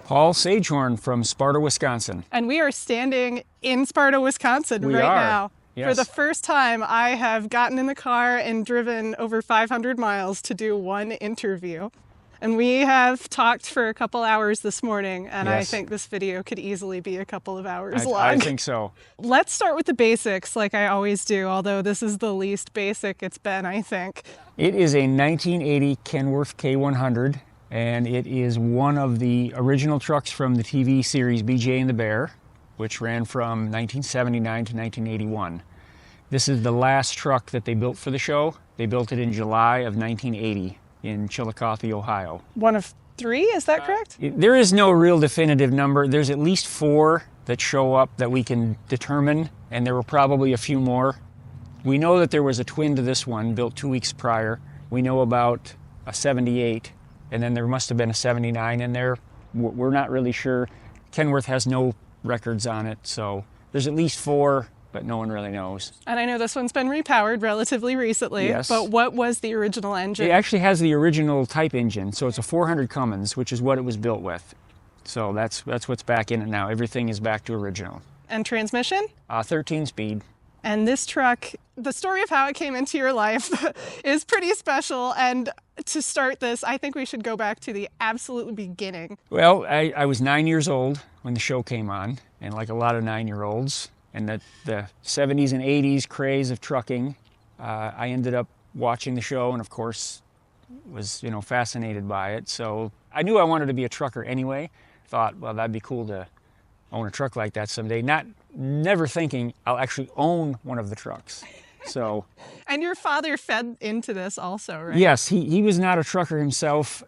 Paul Sagehorn from Sparta, Wisconsin. And we are standing in Sparta, Wisconsin right now. Yes. For the first time, I have gotten in the car and driven over 500 miles to do one interview. And we have talked for a couple hours this morning, and Yes. I think this video could easily be a couple of hours long. I think so. Let's start with the basics, like I always do, although this is the least basic it's been, I think. It is a 1980 Kenworth K-100, and it is one of the original trucks from the TV series BJ and the Bear, which ran from 1979 to 1981. This is the last truck that they built for the show. They built it in July of 1980 in Chillicothe, Ohio. One of three, is that correct? There is no real definitive number. There's at least 4 that show up that we can determine, and there were probably a few more. We know that there was a twin to this one built 2 weeks prior. We know about a 78, and then there must have been a 79 in there. We're not really sure. Kenworth has no records on it, so there's at least 4, but no one really knows. And I know this one's been repowered relatively recently, Yes. but what was the original engine? It actually has the original type engine, so it's a 400 Cummins, which is what it was built with. So that's what's back in it now. Everything is back to original. And transmission? 13 speed. And this truck, the story of how it came into your life is pretty special. And to start this, I think we should go back to the absolute beginning. Well, I was 9 years old when the show came on, and like a lot of 9-year-olds, and the 70s and 80s craze of trucking, I ended up watching the show and, of course, was fascinated by it. So I knew I wanted to be a trucker anyway. Thought, well, that'd be cool to own a truck like that someday. Never thinking I'll actually own one of the trucks. So. And your father fed into this also, right? Yes, he was not a trucker himself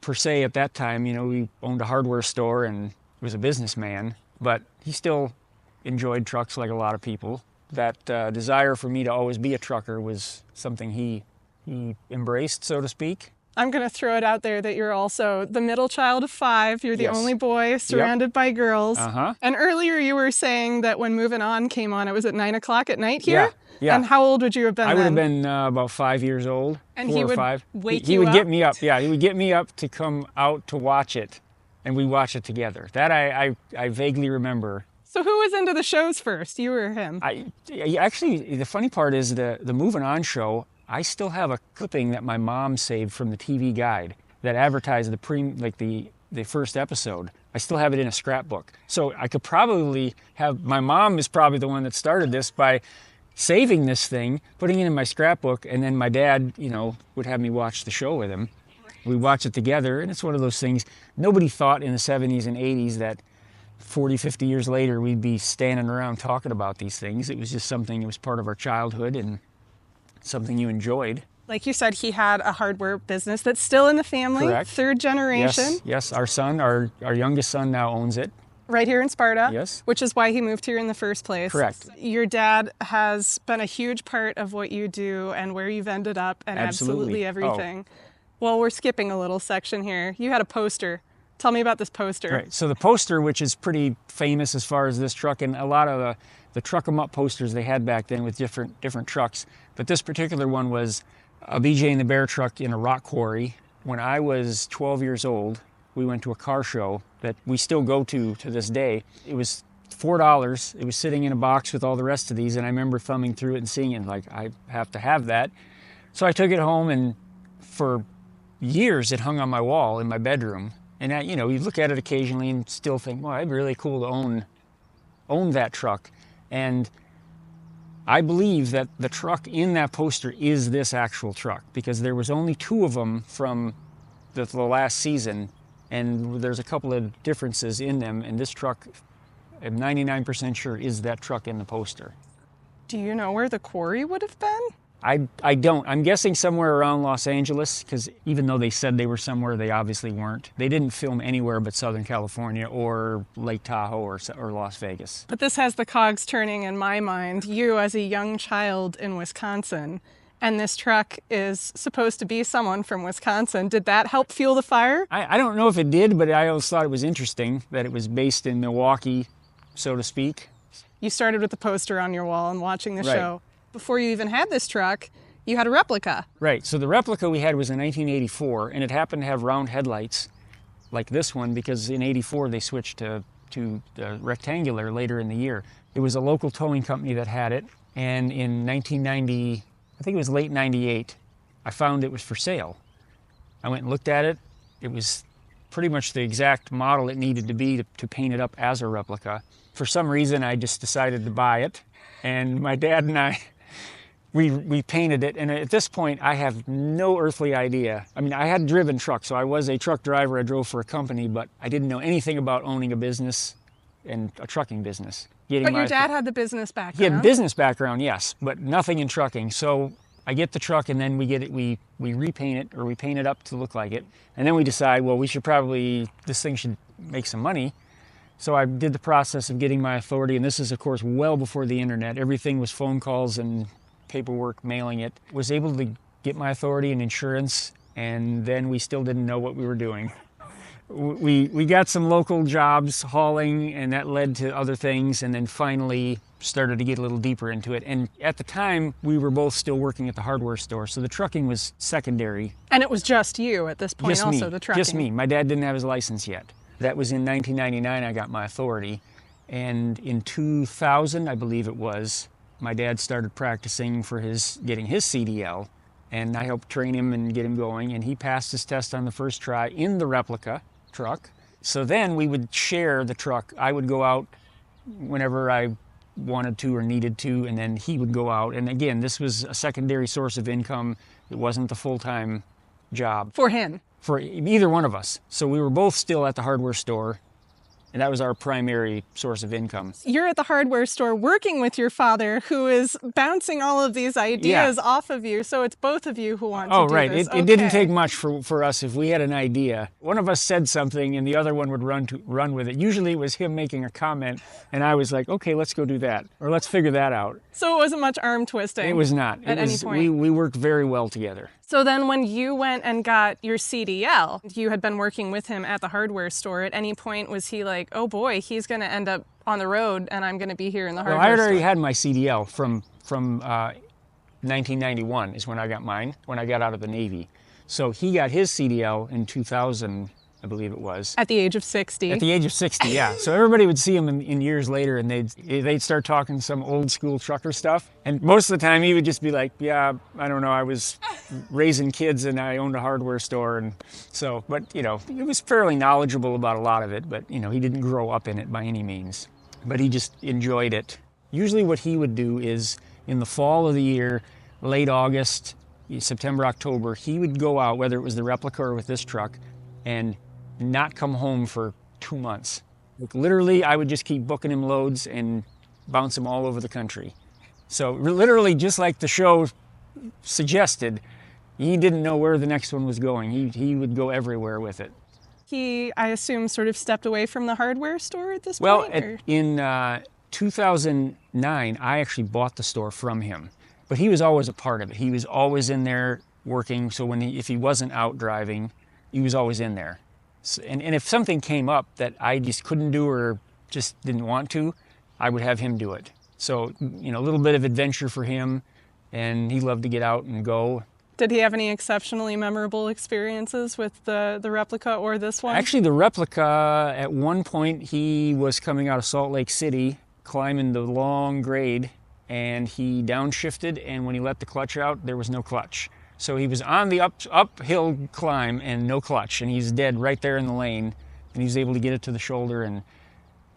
per se at that time. He owned a hardware store and was a businessman, but he still enjoyed trucks like a lot of people. That desire for me to always be a trucker was something he embraced, so to speak. I'm going to throw it out there that you're also the middle child of 5. You're the Yes. only boy surrounded by girls. Uh-huh. And earlier you were saying that when Moving On came on, it was at 9 o'clock at night here? Yeah. And how old would you have been I would then? have been about 5 years old, And 4 he or would 5. wake He you would up? get me up. Yeah, he would get me up to come out to watch it, and we'd watch it together. That I vaguely remember. So who was into the shows first, you or him? Actually, the funny part is the Moving On show, I still have a clipping that my mom saved from the TV guide that advertised the first episode. I still have it in a scrapbook. So I could probably have, my mom is probably the one that started this by saving this thing, putting it in my scrapbook, and then my dad, would have me watch the show with him. We watch it together, and it's one of those things, nobody thought in the 70s and 80s that 40, 50 years later we'd be standing around talking about these things. It was just something, it was part of our childhood and something you enjoyed. Like you said, he had a hardware business that's still in the family. Correct. 3rd generation. Yes, our son, our youngest son now owns it. Right here in Sparta. Yes. Which is why he moved here in the first place. Correct. Your dad has been a huge part of what you do and where you've ended up and absolutely everything. Well, we're skipping a little section here. You had a poster. Tell me about this poster. Right. So the poster, which is pretty famous as far as this truck, and a lot of the truck 'em up posters they had back then with different trucks, but this particular one was a BJ and the Bear truck in a rock quarry. When I was 12 years old, we went to a car show that we still go to this day. It was $4. It was sitting in a box with all the rest of these, and I remember thumbing through it and seeing it like, I have to have that. So I took it home, and for years it hung on my wall in my bedroom. And you look at it occasionally and still think, well, it'd be really cool to own that truck. And I believe that the truck in that poster is this actual truck, because there was only 2 of them from the last season, and there's a couple of differences in them, and this truck, I'm 99% sure, is that truck in the poster. Do you know where the quarry would have been? I don't. I'm guessing somewhere around Los Angeles, because even though they said they were somewhere, they obviously weren't. They didn't film anywhere but Southern California or Lake Tahoe or Las Vegas. But this has the cogs turning in my mind. You as a young child in Wisconsin, and this truck is supposed to be someone from Wisconsin. Did that help fuel the fire? I don't know if it did, but I always thought it was interesting that it was based in Milwaukee, so to speak. You started with the poster on your wall and watching the Right. show. Before you even had this truck, You had a replica. Right. So the replica we had was in 1984, and it happened to have round headlights like this one because in 84 they switched to rectangular later in the year. It was a local towing company that had it, and in 1990, I think it was late 98, I found it was for sale. I went and looked at it. It was pretty much the exact model it needed to be to paint it up as a replica. For some reason, I just decided to buy it, and my dad and I, we painted it, and at this point, I have no earthly idea. I mean, I had driven trucks, so I was a truck driver. I drove for a company, but I didn't know anything about owning a business and a trucking business. But your dad had the business background. He had a business background, yes, but nothing in trucking. So I get the truck, and then we get it, we repaint it, or we paint it up to look like it, and then we decide, well, this thing should make some money. So I did the process of getting my authority, and this is, of course, well before the internet. Everything was phone calls and paperwork, mailing it. Was able to get my authority and insurance, and then we still didn't know what we were doing. We got some local jobs hauling, and that led to other things, and then finally started to get a little deeper into it. And at the time, we were both still working at the hardware store, so the trucking was secondary. And it was just you at this point, also, the trucking? Just me. My dad didn't have his license yet. That was in 1999 I got my authority. And in 2000, I believe it was, my dad started practicing for getting his CDL, and I helped train him and get him going, and he passed his test on the first try in the replica truck. So then we would share the truck. I would go out whenever I wanted to or needed to, and then he would go out. And again, this was a secondary source of income. It wasn't the full-time job. For him? For either one of us. So we were both still at the hardware store, and that was our primary source of income. You're at the hardware store working with your father, who is bouncing all of these ideas off of you, so it's both of you who want to do right. this. It didn't take much for us if we had an idea. One of us said something, and the other one would run with it. Usually it was him making a comment, and I was like, okay, let's go do that, or let's figure that out. So it wasn't much arm twisting? It was not. At any point? We worked very well together. So then when you went and got your CDL, you had been working with him at the hardware store. At any point was he like, oh boy, he's going to end up on the road and I'm going to be here in the hardware store? I had already had my CDL from 1991 is when I got mine, when I got out of the Navy. So he got his CDL in 2000, I believe it was. At the age of 60. At the age of 60, yeah. So everybody would see him in years later, and they'd start talking some old school trucker stuff. And most of the time he would just be like, yeah, I don't know, I was raising kids and I owned a hardware store. And so, but he was fairly knowledgeable about a lot of it, but he didn't grow up in it by any means. But he just enjoyed it. Usually what he would do is in the fall of the year, late August, September, October, he would go out, whether it was the replica or with this truck, and not come home for 2 months. Like literally, I would just keep booking him loads and bounce him all over the country. So literally, just like the show suggested, he didn't know where the next one was going. He would go everywhere with it. He, I assume, sort of stepped away from the hardware store at this point? Well, in 2009, I actually bought the store from him. But he was always a part of it. He was always in there working, so if he wasn't out driving, he was always in there. And if something came up that I just couldn't do or just didn't want to, I would have him do it. So, a little bit of adventure for him, and he loved to get out and go. Did he have any exceptionally memorable experiences with the replica or this one? Actually, the replica, at one point, he was coming out of Salt Lake City, climbing the long grade, and he downshifted, and when he let the clutch out, there was no clutch. So he was on the uphill climb and no clutch, and he's dead right there in the lane. And he was able to get it to the shoulder and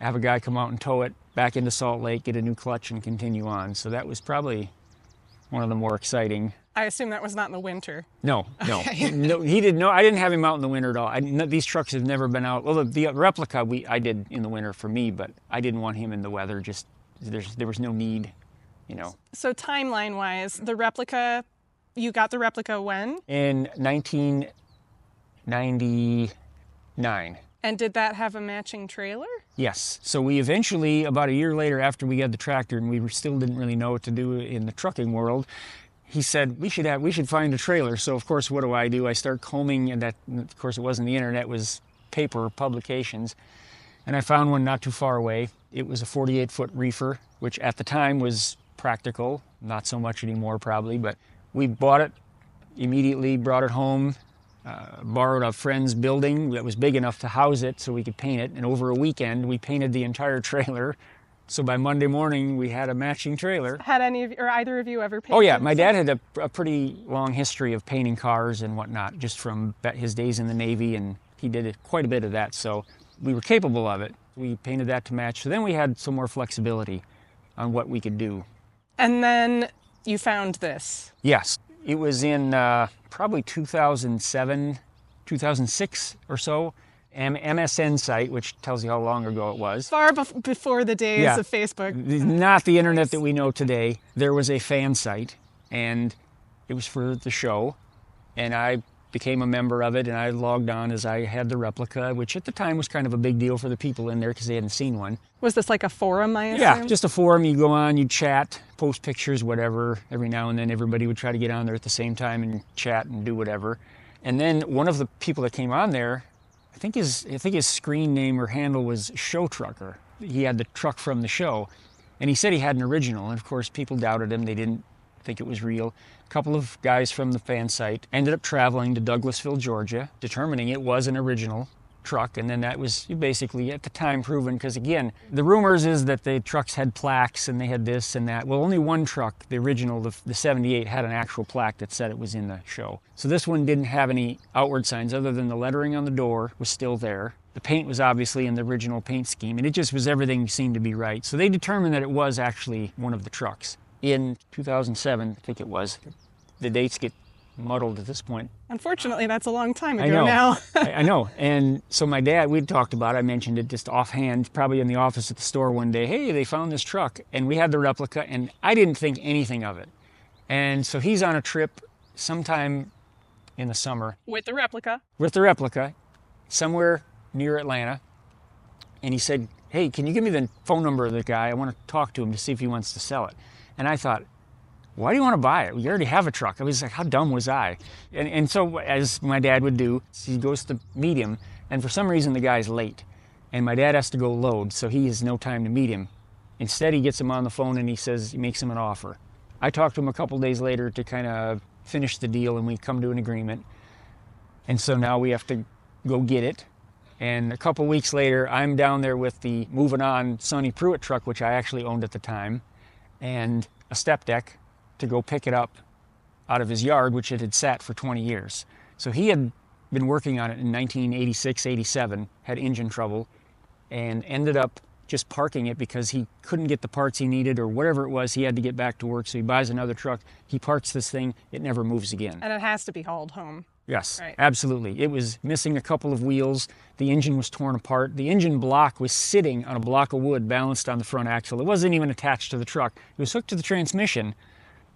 have a guy come out and tow it back into Salt Lake, get a new clutch, and continue on. So that was probably one of the more exciting. I assume that was not in the winter. No. Okay. No, he didn't know. I didn't have him out in the winter at all. These trucks have never been out. Well, the replica I did in the winter for me, but I didn't want him in the weather. Just there was no need, So timeline-wise, the replica. You got the replica when? In 1999. And did that have a matching trailer? Yes. So we eventually, about a year later after we got the tractor and we still didn't really know what to do in the trucking world, he said, we should find a trailer. So of course, what do? I start combing, and that, of course, it wasn't the internet, it was paper publications. And I found one not too far away. It was a 48-foot reefer, which at the time was practical, not so much anymore probably, but We bought it immediately, brought it home, borrowed a friend's building that was big enough to house it so we could paint it. And over a weekend, we painted the entire trailer. So by Monday morning, we had a matching trailer. Had any of you, or either of you ever painted? Oh yeah, my dad had a pretty long history of painting cars and whatnot, just from his days in the Navy, and he did quite a bit of that. So we were capable of it. We painted that to match. So then we had some more flexibility on what we could do. And then you found this. Yes. It was in probably 2007, 2006 or so. MSN site, which tells you how long ago it was. Far before the days of Facebook. Not the internet that we know today. There was a fan site, and it was for the show, and I became a member of it, and I logged on as I had the replica, which at the time was kind of a big deal for the people in there because they hadn't seen one. Was this like a forum, I assume? Yeah, just a forum. You go on, you chat, post pictures, whatever. Every now and then everybody would try to get on there at the same time and chat and do whatever. And then one of the people that came on there, I think his screen name or handle was Show Trucker. He had the truck from the show, and he said he had an original, and of course people doubted him. They didn't think it was real. A couple of guys from the fan site ended up traveling to Douglasville, Georgia, determining it was an original truck, and then that was basically at the time proven, because again, the rumors is that the trucks had plaques and they had this and that. Well, only one truck, the original, the 78, had an actual plaque that said it was in the show. So this one didn't have any outward signs other than the lettering on the door was still there. The paint was obviously in the original paint scheme, and it just was, everything seemed to be right. So they determined that it was actually one of the trucks. In 2007, I think it was. The dates get muddled at this point. Unfortunately, that's a long time ago now. I know. And so my dad, we'd talked about it, I mentioned it just offhand, probably in the office at the store one day. Hey, they found this truck. And we had the replica, and I didn't think anything of it. And so he's on a trip sometime in the summer. With the replica. With the replica, somewhere near Atlanta. And he said, hey, can you give me the phone number of the guy? I want to talk to him to see if he wants to sell it. And I thought, why do you want to buy it? We already have a truck. I was like, how dumb was I? And so, as my dad would do, he goes to meet him, and for some reason the guy's late. And my dad has to go load, so he has no time to meet him. Instead, he gets him on the phone and he makes him an offer. I talked to him a couple days later to kind of finish the deal, and we come to an agreement. And so now we have to go get it. And a couple weeks later, I'm down there with the Moving On Sonny Pruitt truck, which I actually owned at the time, and a step deck to go pick it up out of his yard, which it had sat for 20 years. So he had been working on it in 1986, 87, had engine trouble, and ended up just parking it because he couldn't get the parts he needed or whatever it was. He had to get back to work, so he buys another truck. He parks this thing, it never moves again. And it has to be hauled home. Yes, right. Absolutely. It was missing a couple of wheels. The engine was torn apart. The engine block was sitting on a block of wood balanced on the front axle. It wasn't even attached to the truck. It was hooked to the transmission,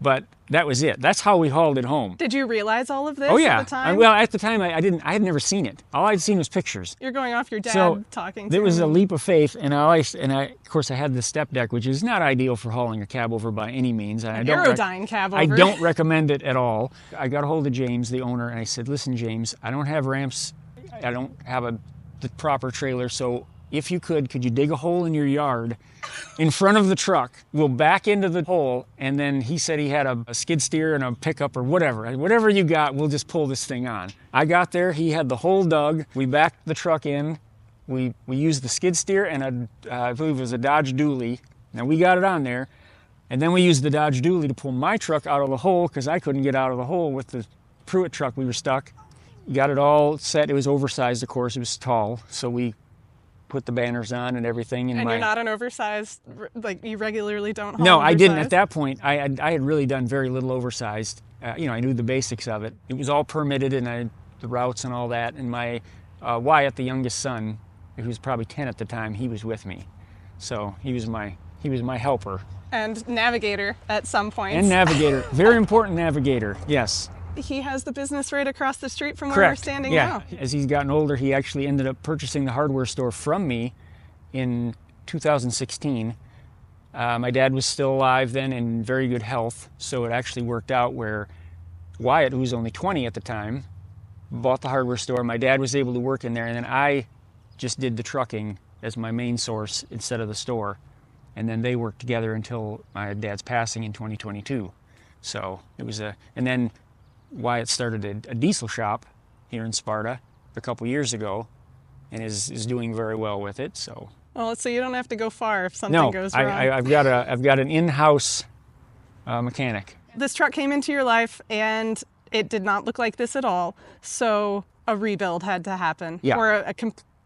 but that was it. That's how we hauled it home. Did you realize all of this at the time? Well, at the time, I had never seen it. All I'd seen was pictures. You're going off your dad talking to him. There was a leap of faith, and of course, I had the step deck, which is not ideal for hauling a cab over by any means. An Aerodyne cab over. I don't recommend it at all. I got a hold of James, the owner, and I said, listen, James, I don't have ramps. I don't have the proper trailer, so if you could you dig a hole in your yard in front of the truck? We'll back into the hole, and then he said he had a skid steer and a pickup or whatever you got, we'll just pull this thing on. I got there, he had the hole dug, we backed the truck in, we used the skid steer and I believe it was a Dodge Dually. Now we got it on there, and then we used the Dodge Dually to pull my truck out of the hole because I couldn't get out of the hole with the Pruitt truck. We were stuck. Got it all set. It was oversized, of course, it was tall, so we put the banners on and everything. And you're not an oversized, like you regularly don't haul No, oversized? I didn't at that point. I had really done very little oversized. I knew the basics of it. It was all permitted, and the routes and all that. And my Wyatt, the youngest son, who was probably 10 at the time, he was with me. So he was my helper. And navigator at some point. And navigator. Very important navigator, yes. He has the business right across the street from Correct. where we're standing now. As he's gotten older, he actually ended up purchasing the hardware store from me in 2016. My dad was still alive then and in very good health, so it actually worked out where Wyatt, who was only 20 at the time, bought the hardware store. My dad was able to work in there, and then I just did the trucking as my main source instead of the store. And then they worked together until my dad's passing in 2022. So it was and then Wyatt started a diesel shop here in Sparta a couple years ago, and is doing very well with it. So. Well, so you don't have to go far if something goes wrong. I've got an in-house mechanic. This truck came into your life, and it did not look like this at all. So a rebuild had to happen, or a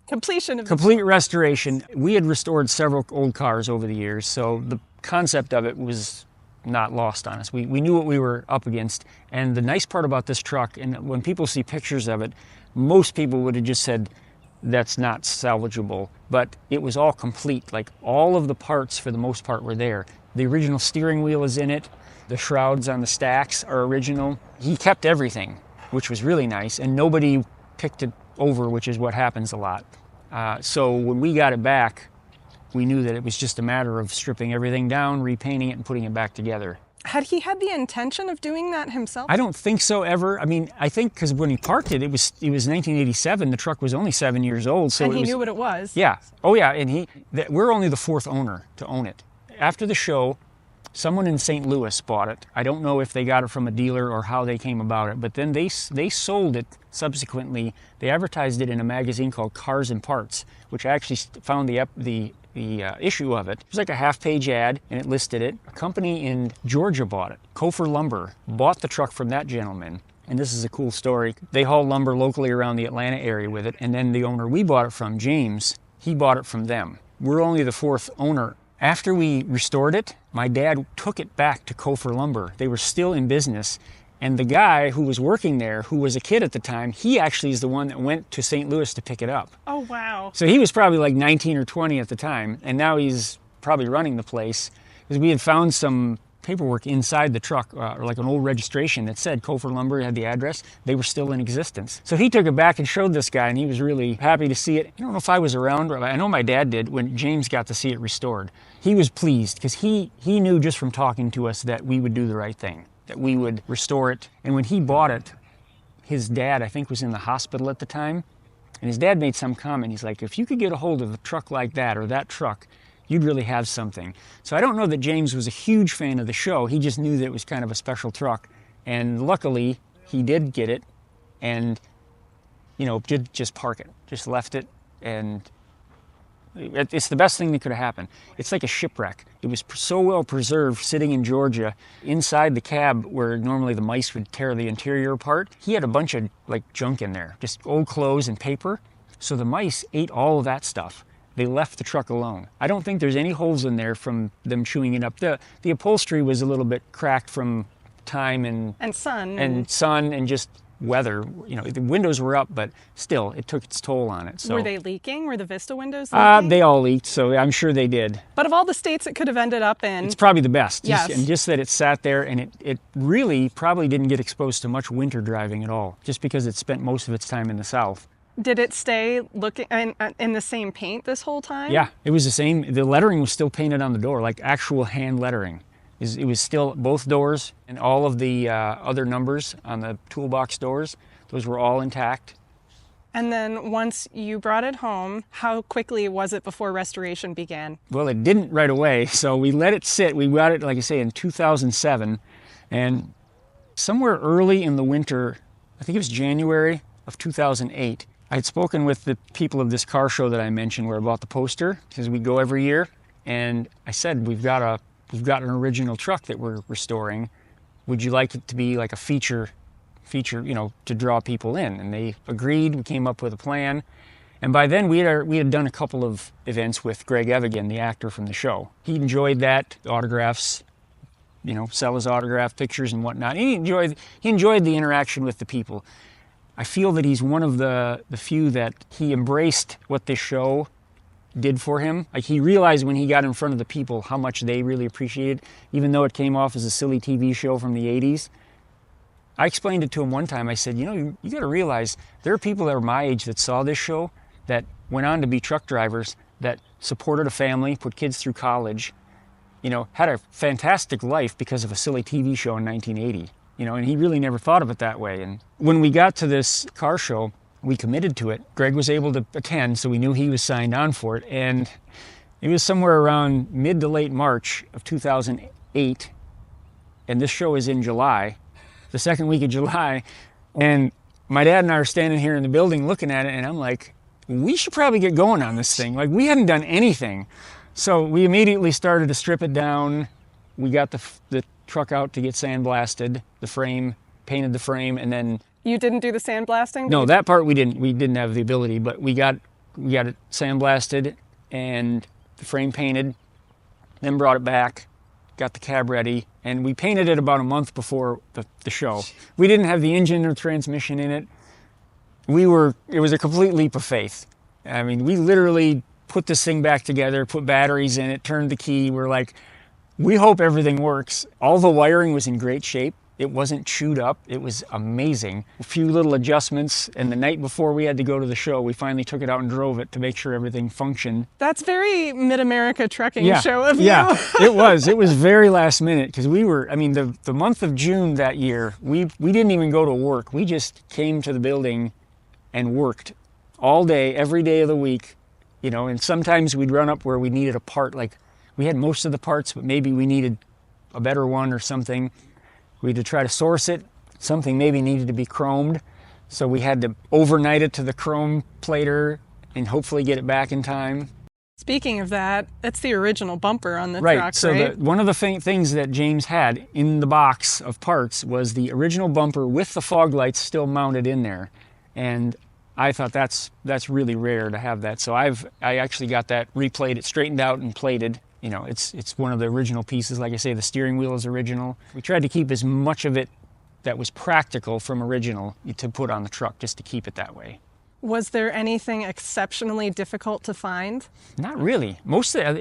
completion of complete restoration. We had restored several old cars over the years, so the concept of it was not lost on us. We knew what we were up against, and the nice part about this truck, and when people see pictures of it, most people would have just said, that's not salvageable, but it was all complete. Like, all of the parts for the most part were there. The original steering wheel is in it. The shrouds on the stacks are original. He kept everything, which was really nice, and nobody picked it over, which is what happens a lot. So when we got it back, we knew that it was just a matter of stripping everything down, repainting it, and putting it back together. Had he had the intention of doing that himself? I don't think so ever. I mean, I think because when he parked it, it was 1987. The truck was only 7 years old. So and he knew what it was. Yeah. Oh, yeah. And we're only the fourth owner to own it. After the show, someone in St. Louis bought it. I don't know if they got it from a dealer or how they came about it, but then they sold it subsequently. They advertised it in a magazine called Cars and Parts, which I actually found the issue of it. It was like a half-page ad, and it listed it. A company in Georgia bought it. Kofor Lumber bought the truck from that gentleman, and this is a cool story. They haul lumber locally around the Atlanta area with it, and then the owner we bought it from, James, he bought it from them. We're only the fourth owner. After we restored it, my dad took it back to Kofor Lumber. They were still in business, and the guy who was working there, who was a kid at the time, he actually is the one that went to St. Louis to pick it up. Oh, wow. So he was probably like 19 or 20 at the time, and now he's probably running the place, because we had found some paperwork inside the truck, or like an old registration that said Kofor Lumber, had the address. They were still in existence. So he took it back and showed this guy, and he was really happy to see it. I don't know if I was around, but I know my dad did when James got to see it restored. He was pleased, because he knew just from talking to us that we would do the right thing, that we would restore it. And when he bought it, his dad, I think, was in the hospital at the time, and his dad made some comment. He's like, if you could get a hold of a truck like that, or that truck, you'd really have something. So I don't know that James was a huge fan of the show. He just knew that it was kind of a special truck. And luckily, he did get it, and, you know, did just park it, just left it, and it's the best thing that could have happened. It's like a shipwreck. It was so well preserved, sitting in Georgia, inside the cab where normally the mice would tear the interior apart. He had a bunch of like junk in there, just old clothes and paper. So the mice ate all of that stuff. They left the truck alone. I don't think there's any holes in there from them chewing it up. The upholstery was a little bit cracked from time and sun and just weather. You know, the windows were up, but still, it took its toll on it. So. Were they leaking? Were the Vista windows leaking? They all leaked, so I'm sure they did. But of all the states it could have ended up in, it's probably the best. Yes. And just that it sat there, and it really probably didn't get exposed to much winter driving at all, just because it spent most of its time in the South. Did it stay looking in the same paint this whole time? Yeah, it was the same. The lettering was still painted on the door, like actual hand lettering. It was still both doors, and all of the other numbers on the toolbox doors, those were all intact. And then once you brought it home, how quickly was it before restoration began? Well, it didn't right away, so we let it sit. We got it, like I say, in 2007, and somewhere early in the winter, I think it was January of 2008, I had spoken with the people of this car show that I mentioned where I bought the poster, because we go every year, and I said, we've got an original truck that we're restoring. Would you like it to be like a feature, you know, to draw people in? And they agreed. We came up with a plan. And by then we had done a couple of events with Greg Evigan, the actor from the show. He enjoyed that, autographs, you know, sell his autograph pictures and whatnot. He enjoyed the interaction with the people. I feel that he's one of the few that he embraced what this show did for him. Like, he realized when he got in front of the people how much they really appreciated, even though it came off as a silly TV show from the 80s. I explained it to him one time. I said, you know, you got to realize there are people that are my age that saw this show, that went on to be truck drivers, that supported a family, put kids through college, you know, had a fantastic life because of a silly TV show in 1980. You know, and he really never thought of it that way. And when we got to this car show, we committed to it. Greg was able to attend, so we knew he was signed on for it. And it was somewhere around mid to late March of 2008 and this show is in July, the second week of July, and my dad and I are standing here in the building looking at it, and I'm like, we should probably get going on this thing. Like, we hadn't done anything. So we immediately started to strip it down. We got the truck out to get sandblasted, the frame, painted the frame, and then... You didn't do the sandblasting? No, that part we didn't. We didn't have the ability, but we got it sandblasted and the frame painted, then brought it back, got the cab ready, and we painted it about a month before the show. We didn't have the engine or transmission in it. It was a complete leap of faith. I mean, we literally put this thing back together, put batteries in it, turned the key. We're like, we hope everything works. All the wiring was in great shape. It wasn't chewed up. It was amazing. A few little adjustments, and the night before we had to go to the show, we finally took it out and drove it to make sure everything functioned. That's very Mid-America trucking show of you. Yeah, it was. It was very last minute, because we were, I mean, the month of June that year, we didn't even go to work. We just came to the building and worked all day, every day of the week, you know, and sometimes we'd run up where we needed a part, like we had most of the parts, but maybe we needed a better one or something. We had to try to source it. Something maybe needed to be chromed, so we had to overnight it to the chrome plater and hopefully get it back in time. Speaking of that, that's the original bumper on the truck, right? Right, so one of the things that James had in the box of parts was the original bumper with the fog lights still mounted in there. And I thought that's really rare to have that. So I actually got that replated, straightened out and plated. You know, it's one of the original pieces. Like I say, the steering wheel is original. We tried to keep as much of it that was practical from original to put on the truck, just to keep it that way. Was there anything exceptionally difficult to find? Not really.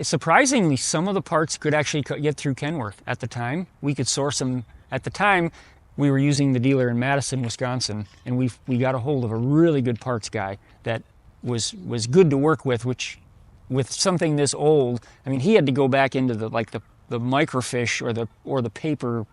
Surprisingly, some of the parts could actually get through Kenworth at the time. We could source them. At the time, we were using the dealer in Madison, Wisconsin, and we got a hold of a really good parts guy that was good to work with, which with something this old, I mean, he had to go back into the microfiche or the paper,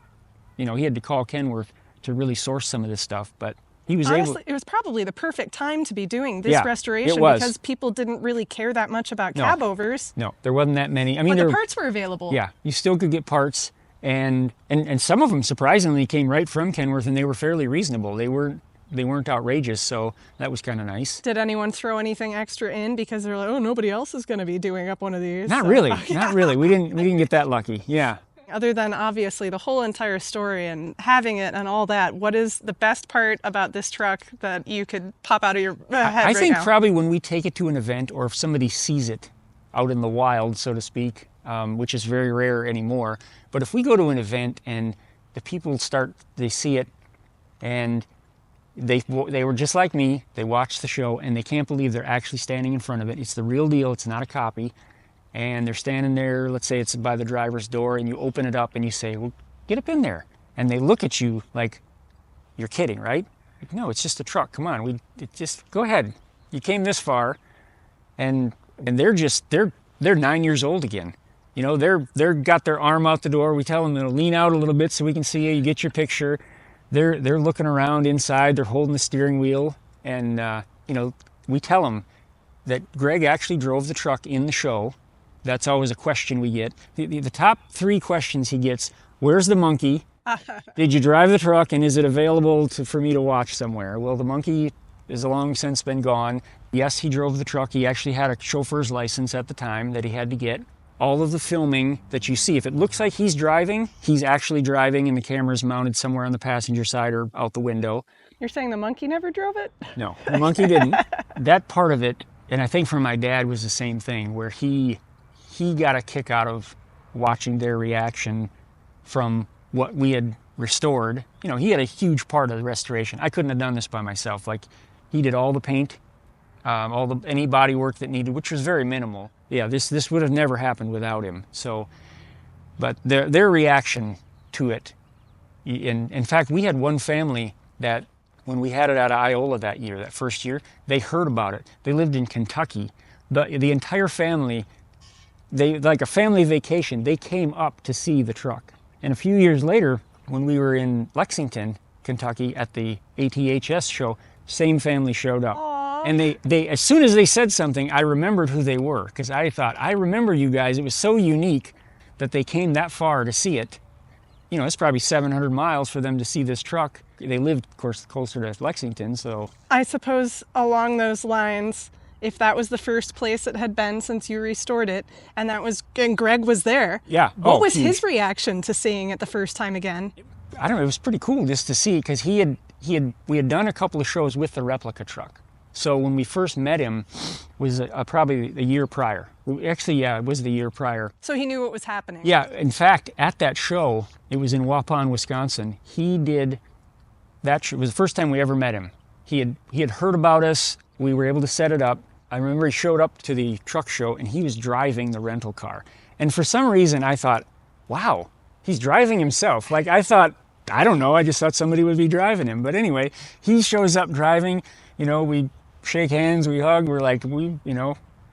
you know, he had to call Kenworth to really source some of this stuff, but he was Honestly, it was probably the perfect time to be doing this restoration, because people didn't really care that much about cab overs. No, there wasn't that many. I mean, but the parts were available. Yeah, you still could get parts, and some of them surprisingly came right from Kenworth, and they were fairly reasonable. They weren't outrageous, so that was kind of nice. Did anyone throw anything extra in because they're like, oh, nobody else is going to be doing up one of these? Not really, not really. We didn't get that lucky. Yeah. Other than obviously the whole entire story and having it and all that, what is the best part about this truck that you could pop out of your head I think now? Probably when we take it to an event, or if somebody sees it out in the wild, so to speak, which is very rare anymore. But if we go to an event and the people they see it, and they were just like me, they watched the show, and they can't believe they're actually standing in front of it. It's the real deal, it's not a copy. And they're standing there, let's say it's by the driver's door, and you open it up and you say, well, get up in there. And they look at you like, you're kidding, right? Like, no, it's just a truck, come on, just go ahead. You came this far, and they're 9 years old again. You know, they're got their arm out the door. We tell them to lean out a little bit so we can see you, you get your picture. They're looking around inside, they're holding the steering wheel, and you know, we tell them that Greg actually drove the truck in the show. That's always a question we get. The top 3 questions he gets: where's the monkey? Did you drive the truck, and is it available for me to watch somewhere? Well, the monkey is long since been gone. Yes, he drove the truck. He actually had a chauffeur's license at the time that he had to get. All of the filming that you see, if it looks like he's driving, he's actually driving, and the camera's mounted somewhere on the passenger side or out the window. You're saying the monkey never drove it? No, the monkey didn't. That part of it, and I think for my dad was the same thing, where he got a kick out of watching their reaction from what we had restored. You know, he had a huge part of the restoration. I couldn't have done this by myself. Like, he did all the paint, any body work that needed, which was very minimal. Yeah, this would have never happened without him. So, but their reaction to it, in fact, we had one family that when we had it out of Iola that year, that first year, they heard about it. They lived in Kentucky. The entire family, like a family vacation, they came up to see the truck. And a few years later, when we were in Lexington, Kentucky at the ATHS show, same family showed up. Aww. And they as soon as they said something, I remembered who they were, because I thought, I remember you guys. It was so unique that they came that far to see it. you know, it's probably 700 miles for them to see this truck. They lived, of course, closer to Lexington, so. I suppose along those lines, if that was the first place it had been since you restored it, and Greg was there. Yeah. What was his reaction to seeing it the first time again? I don't know, it was pretty cool just to see, because we had done a couple of shows with the replica truck. So when we first met him was probably a year prior. Actually, yeah, it was the year prior. So he knew what was happening. Yeah, in fact, at that show, it was in Waupun, Wisconsin. He did that. It was the first time we ever met him. He had heard about us. We were able to set it up. I remember he showed up to the truck show and he was driving the rental car. And for some reason, I thought, wow, he's driving himself. Like I thought, I don't know, I just thought somebody would be driving him. But anyway, he shows up driving. You know, we shake hands, we hug. We're like,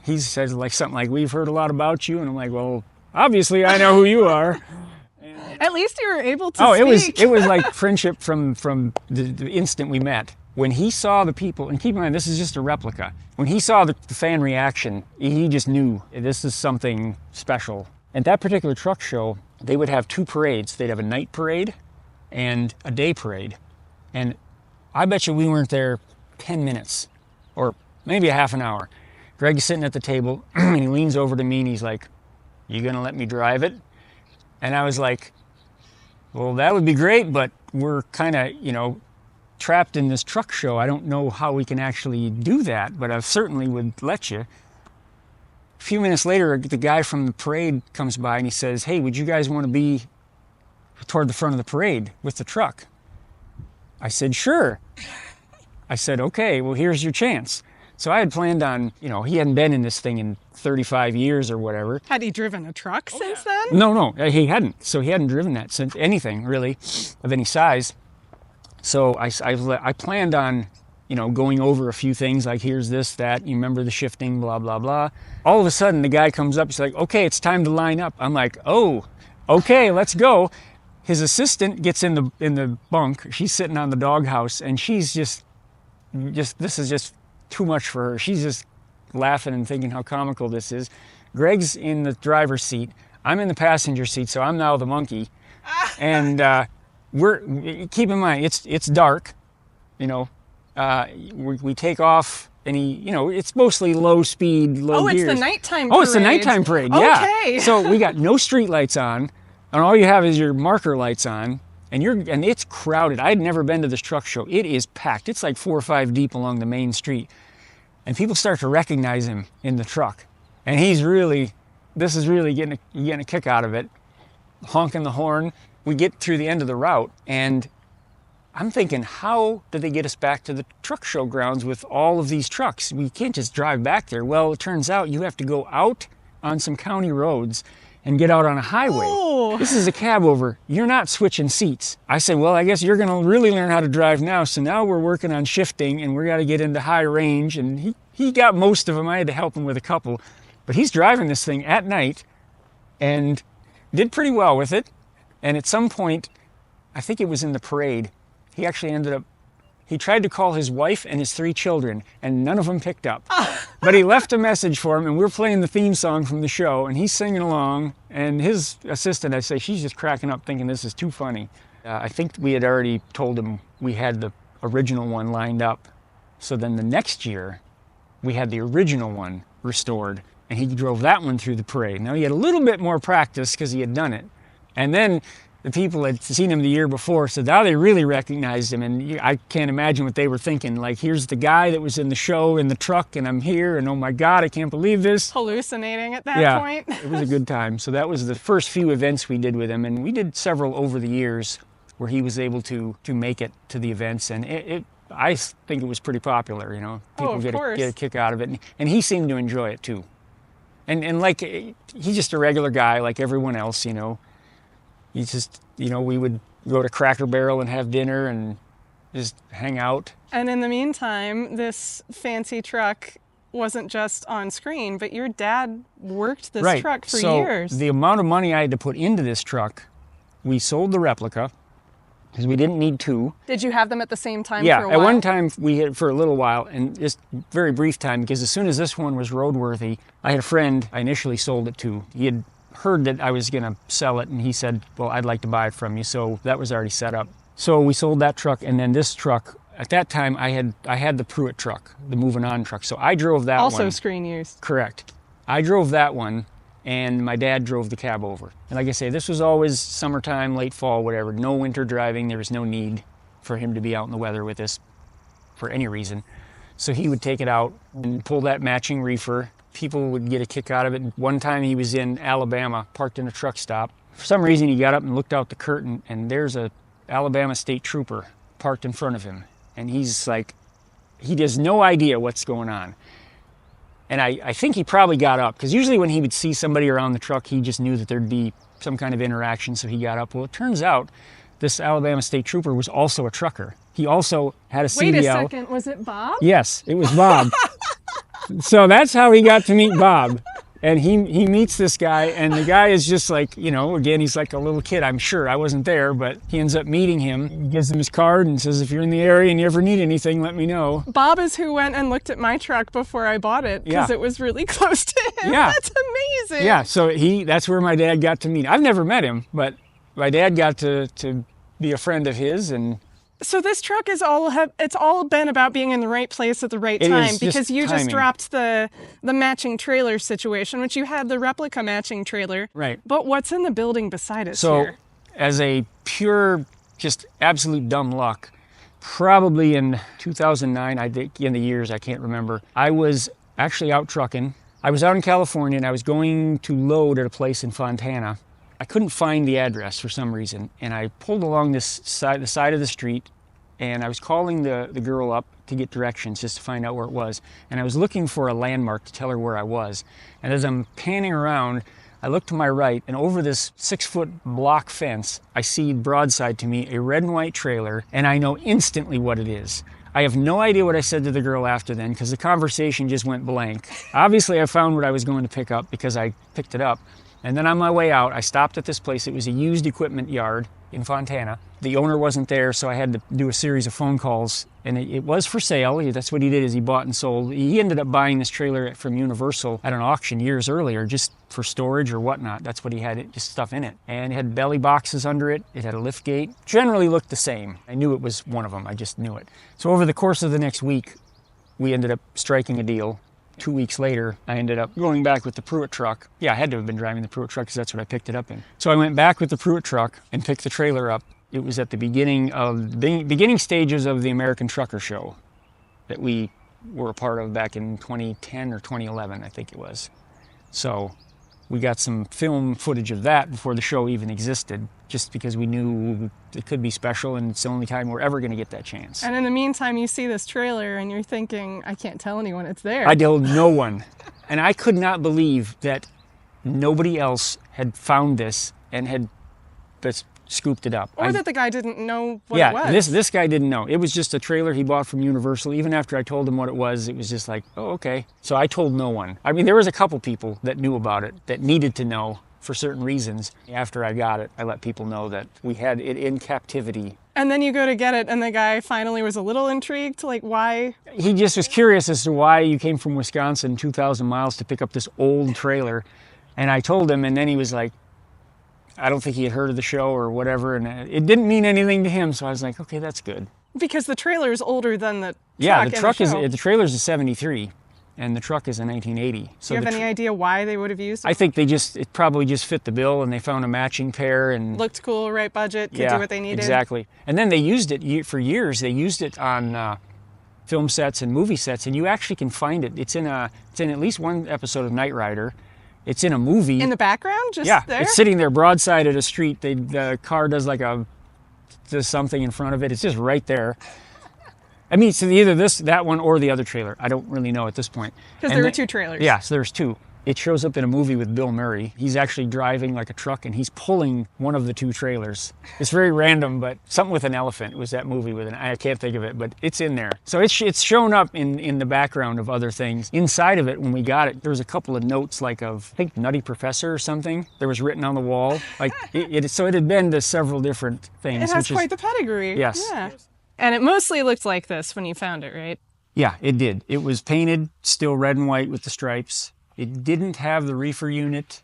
he says like something like, we've heard a lot about you. And I'm like, well, obviously I know who you are. At least you were able to speak. It was like friendship from the instant we met. When he saw the people, and keep in mind, this is just a replica. When he saw the fan reaction, he just knew this is something special. At that particular truck show, they would have two parades. They'd have a night parade and a day parade. And I bet you we weren't there 10 minutes or maybe a half an hour. Greg's sitting at the table and he leans over to me and he's like, you gonna let me drive it? And I was like, well, that would be great, but we're kind of, trapped in this truck show. I don't know how we can actually do that, but I certainly would let you. A few minutes later, the guy from the parade comes by and he says, hey, would you guys want to be toward the front of the parade with the truck? I said, sure. I said, okay, well, here's your chance. So I had planned on, he hadn't been in this thing in 35 years or whatever. Had he driven a truck since then? No, he hadn't. So he hadn't driven that since anything really of any size. So I planned on, going over a few things like here's this, that, you remember the shifting, blah, blah, blah. All of a sudden the guy comes up, he's like, okay, it's time to line up. I'm like, oh, okay, let's go. His assistant gets in the bunk. She's sitting on the doghouse and she's just this is just too much for her. She's just laughing and thinking how comical this is. Greg's in the driver's seat. I'm in the passenger seat, so I'm now the monkey. And keep in mind, it's dark, we take off and it's mostly low speed, low gears. It's the nighttime parade. Oh, it's the nighttime parade, yeah. Okay. So we got no street lights on and all you have is your marker lights on and it's crowded. I'd never been to this truck show. It is packed. It's like 4 or 5 deep along the main street. And people start to recognize him in the truck. And this is really getting a kick out of it. Honking the horn. We get through the end of the route and I'm thinking, how do they get us back to the truck show grounds with all of these trucks? We can't just drive back there. Well, it turns out you have to go out on some county roads and get out on a highway. Oh. This is a cab over. You're not switching seats. I said, well, I guess you're going to really learn how to drive now. So now we're working on shifting and we got to get into high range. And he got most of them. I had to help him with a couple. But he's driving this thing at night and did pretty well with it. And at some point, I think it was in the parade, he actually he tried to call his wife and his 3 children, and none of them picked up. But he left a message for him, and we're playing the theme song from the show, and he's singing along, and his assistant, I say, she's just cracking up thinking this is too funny. I think we had already told him we had the original one lined up. So then the next year, we had the original one restored, and he drove that one through the parade. Now, he had a little bit more practice because he had done it. And then the people had seen him the year before, so now they really recognized him. And I can't imagine what they were thinking. Like, here's the guy that was in the show in the truck, and I'm here, and oh my God, I can't believe this. Hallucinating at that point. It was a good time. So that was the first few events we did with him, and we did several over the years where he was able to make it to the events, and I think it was pretty popular. People get a kick out of it, and he seemed to enjoy it too. And like, he's just a regular guy like everyone else. He just, we would go to Cracker Barrel and have dinner and just hang out. And in the meantime, this fancy truck wasn't just on screen, but your dad worked this truck for years. The amount of money I had to put into this truck, we sold the replica because we didn't need 2. Did you have them at the same time for a while? Yeah, at one time we had for a little while, and just very brief time, because as soon as this one was roadworthy, I had a friend I initially sold it to. He had heard that I was going to sell it, and he said, well, I'd like to buy it from you. So that was already set up. So we sold that truck, and then this truck, at that time, I had the Pruitt truck, the moving on truck. So I drove that one. Also screen used. Correct. I drove that one, and my dad drove the cab over. And like I say, this was always summertime, late fall, whatever. No winter driving. There was no need for him to be out in the weather with us for any reason. So he would take it out and pull that matching reefer. People would get a kick out of it. One time he was in Alabama, parked in a truck stop. For some reason, he got up and looked out the curtain, and there's a Alabama state trooper parked in front of him. And he's like, he has no idea what's going on. And I think he probably got up, because usually when he would see somebody around the truck, he just knew that there'd be some kind of interaction, so he got up. Well, it turns out this Alabama state trooper was also a trucker. He also had a CDL. Wait a second, was it Bob? Yes, it was Bob. So that's how he got to meet Bob. And he meets this guy, and the guy is just like, you know, again, he's like a little kid, I'm sure. I wasn't there, but he ends up meeting him. He gives him his card and says, if you're in the area and you ever need anything, let me know. Bob is who went and looked at my truck before I bought it, because it was really close to him. Yeah. That's amazing. Yeah, so that's where my dad got to meet. I've never met him, but my dad got to be a friend of his. And so this truck is it's all been about being in the right place at the right time, because you just dropped the matching trailer situation, which you had the replica matching trailer. Right. But what's in the building beside us so, here? As a pure, just absolute dumb luck, probably in 2009, I think in the years, I can't remember, I was actually out trucking. I was out in California, and I was going to load at a place in Fontana. I couldn't find the address for some reason, and I pulled along the side of the street, and I was calling the girl up to get directions just to find out where it was, and I was looking for a landmark to tell her where I was. And as I'm panning around, I look to my right, and over this 6-foot block fence, I see broadside to me a red and white trailer, and I know instantly what it is. I have no idea what I said to the girl after then, because the conversation just went blank. Obviously, I found what I was going to pick up because I picked it up. And then on my way out, I stopped at this place. It was a used equipment yard in Fontana. The owner wasn't there, so I had to do a series of phone calls. And it was for sale. That's what he did, is he bought and sold. He ended up buying this trailer from Universal at an auction years earlier, just for storage or whatnot. That's what he had, just stuff in it. And it had belly boxes under it. It had a lift gate. Generally looked the same. I knew it was one of them. I just knew it. So over the course of the next week, we ended up striking a deal. 2 weeks later, I ended up going back with the Pruitt truck. Yeah, I had to have been driving the Pruitt truck because that's what I picked it up in. So I went back with the Pruitt truck and picked the trailer up. It was at the beginning stages of the American Trucker Show that we were a part of back in 2010 or 2011, I think it was. So we got some film footage of that before the show even existed, just because we knew it could be special, and it's the only time we're ever going to get that chance. And in the meantime, you see this trailer and you're thinking, I can't tell anyone it's there. I told no one. And I could not believe that nobody else had found this and had scooped it up. Or that the guy didn't know what it was. Yeah, this guy didn't know. It was just a trailer he bought from Universal. Even after I told him what it was just like, oh, okay. So I told no one. I mean, there was a couple people that knew about it, that needed to know for certain reasons. After I got it, I let people know that we had it in captivity. And then you go to get it, and the guy finally was a little intrigued, like, why? He just was curious as to why you came from Wisconsin 2,000 miles to pick up this old trailer. And I told him, and then he was like, I don't think he had heard of the show or whatever, and it didn't mean anything to him, so I was like, okay, that's good. Because the trailer is older than the truck. Yeah, the trailer's a 73, and the truck is a 1980. So do you have any idea why they would have used it? I think it probably just fit the bill, and they found a matching pair, and looked cool, right budget, could do what they needed. Exactly. And then they used it for years. They used it on film sets and movie sets, and you actually can find it. It's in at least one episode of Knight Rider. It's in a movie. In the background, just there? It's sitting there broadside at a street. The car does does something in front of it. It's just right there. I mean, so either that one or the other trailer. I don't really know at this point. Because there were two trailers. Yeah, so there's two. It shows up in a movie with Bill Murray. He's actually driving like a truck, and he's pulling one of the two trailers. It's very random, but something with an elephant was that movie with I can't think of it, but it's in there. So it's shown up in the background of other things. Inside of it, when we got it, there was a couple of notes I think Nutty Professor or something. There was written on the wall. So it had been to several different things. It has quite the pedigree. Yes. Yeah. And it mostly looked like this when you found it, right? Yeah, it did. It was painted still red and white with the stripes. It didn't have the reefer unit.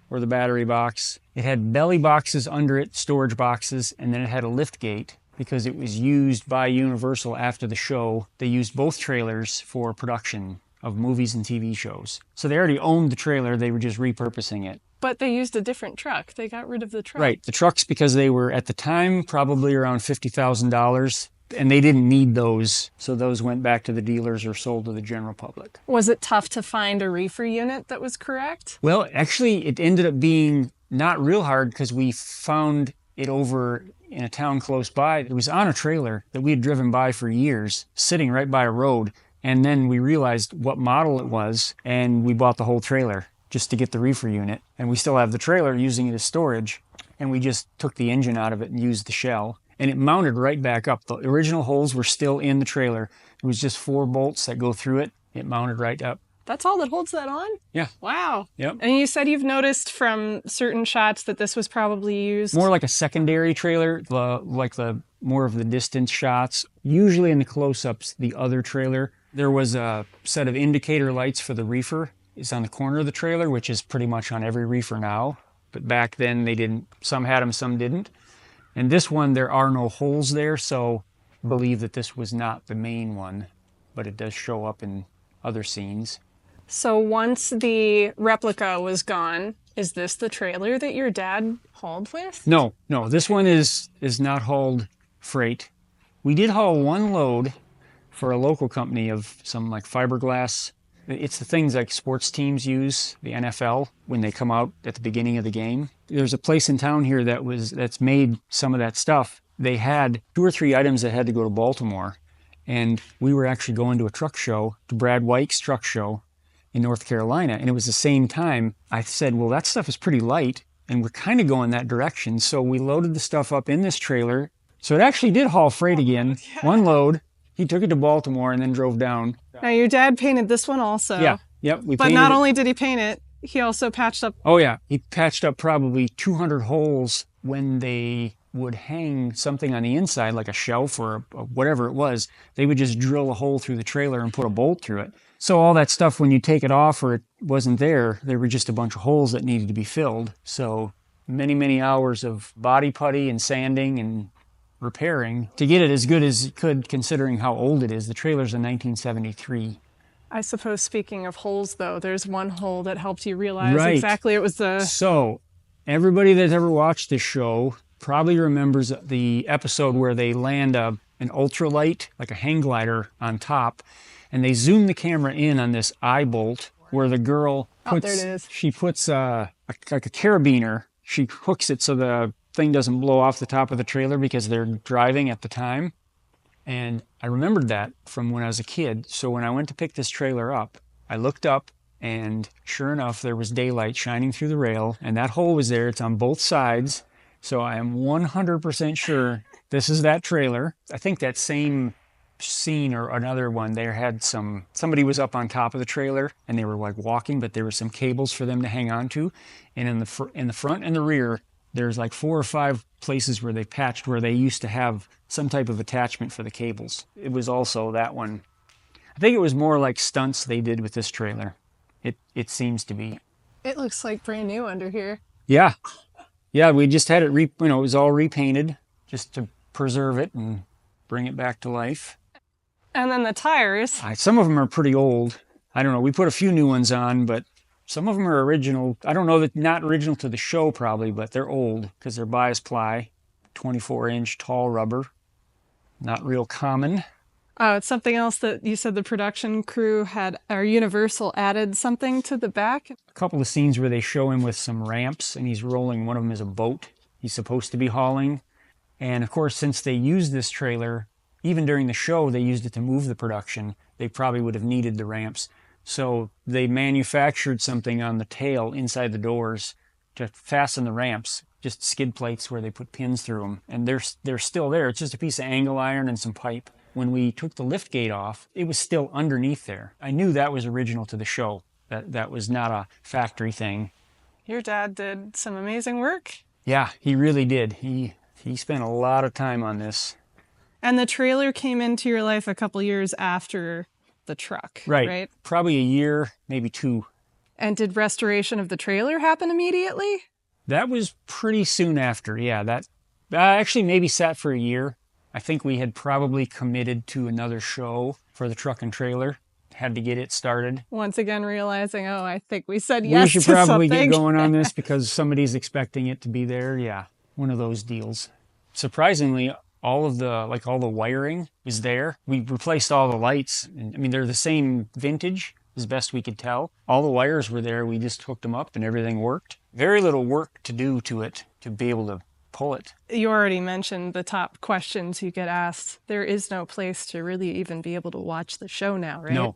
or the battery box. It had belly boxes under it, storage boxes, and then it had a lift gate because it was used by Universal after the show. They used both trailers for production of movies and TV shows. So they already owned the trailer, they were just repurposing it. But they used a different truck. They got rid of the truck. Right. The trucks, because they were, at the time, probably around $50,000, and they didn't need those, so those went back to the dealers or sold to the general public. Was it tough to find a reefer unit that was correct? Well, actually, it ended up being not real hard because we found it over in a town close by. It was on a trailer that we had driven by for years, sitting right by a road. And then we realized what model it was, and we bought the whole trailer just to get the reefer unit. And we still have the trailer, using it as storage. And we just took the engine out of it and used the shell. And it mounted right back up. The original holes were still in the trailer. It was just 4 bolts that go through it. It mounted right up. That's all that holds that on? Yeah. Wow. Yep. And you said you've noticed from certain shots that this was probably used... More like a secondary trailer, like the more of the distance shots. Usually in the close-ups, the other trailer. There was a set of indicator lights for the reefer. It's on the corner of the trailer, which is pretty much on every reefer now. But back then they didn't. Some had them, some didn't. And this one, there are no holes there, so I believe that this was not the main one, but it does show up in other scenes. So once the replica was gone, is this the trailer that your dad hauled with? No, this one is not hauled freight. We did haul one load for a local company of some like fiberglass. It's the things like sports teams use, the NFL, when they come out at the beginning of the game. There's a place in town here that's made some of that stuff. They had 2 or 3 items that had to go to Baltimore, and we were actually going to a truck show, to Brad White's truck show in North Carolina, and it was the same time. I said, well, that stuff is pretty light, and we're kind of going that direction, so we loaded the stuff up in this trailer. So it actually did haul freight again, one load. He took it to Baltimore and then drove down. Now, your dad painted this one also. Yeah, yep. But not only did he paint it, he also patched up... Oh, yeah. He patched up probably 200 holes when they would hang something on the inside, like a shelf or whatever it was. They would just drill a hole through the trailer and put a bolt through it. So all that stuff, when you take it off or it wasn't there were just a bunch of holes that needed to be filled. So many, many hours of body putty and sanding and repairing to get it as good as it could, considering how old it is. The trailer's a 1973. I suppose, speaking of holes, though, there's one hole that helped you realize exactly it was the... So, everybody that's ever watched this show probably remembers the episode where they land an ultralight, like a hang glider, on top, and they zoom the camera in on this eye bolt where the girl puts... Oh, there it is. She puts like a carabiner. She hooks it so the thing doesn't blow off the top of the trailer because they're driving at the time. And I remembered that from when I was a kid. So when I went to pick this trailer up, I looked up, and sure enough, there was daylight shining through the rail, and that hole was there. It's on both sides. So I am 100% sure this is that trailer. I think that same scene or another one, they had somebody was up on top of the trailer, and they were like walking, but there were some cables for them to hang on to. And in the front and the rear, there's like 4 or 5 places where they patched where they used to have some type of attachment for the cables. It was also that one. I think it was more like stunts they did with this trailer. It seems to be. It looks like brand new under here. Yeah. Yeah, we just had it, it was all repainted just to preserve it and bring it back to life. And then the tires. Some of them are pretty old. I don't know. We put a few new ones on, but some of them are original. I don't know, that not original to the show probably, but they're old because they're bias ply, 24-inch tall rubber. Not real common. Oh, it's something else that you said the production crew had, or Universal added something to the back. A couple of scenes where they show him with some ramps and he's rolling. One of them is a boat he's supposed to be hauling. And of course, since they used this trailer, even during the show, they used it to move the production. They probably would have needed the ramps. So they manufactured something on the tail inside the doors to fasten the ramps, just skid plates where they put pins through them. And they're still there. It's just a piece of angle iron and some pipe. When we took the lift gate off, it was still underneath there. I knew that was original to the show. That was not a factory thing. Your dad did some amazing work. Yeah, he really did. He spent a lot of time on this. And the trailer came into your life a couple years after the truck, right? Probably a year, maybe 2. And did restoration of the trailer happen immediately? That was pretty soon after, yeah. That actually maybe sat for a year. I think we had probably committed to another show for the truck and trailer. Had to get it started. Once again realizing, oh, I think we said yes We should to probably something. get going on this because somebody's expecting it to be there. Yeah, one of those deals. Surprisingly, all the wiring is there. We replaced all the lights. And, I mean, they're the same vintage as best we could tell. All the wires were there. We just hooked them up and everything worked. Very little work to do to it to be able to pull it. You already mentioned the top questions you get asked. There is no place to really even be able to watch the show now, right?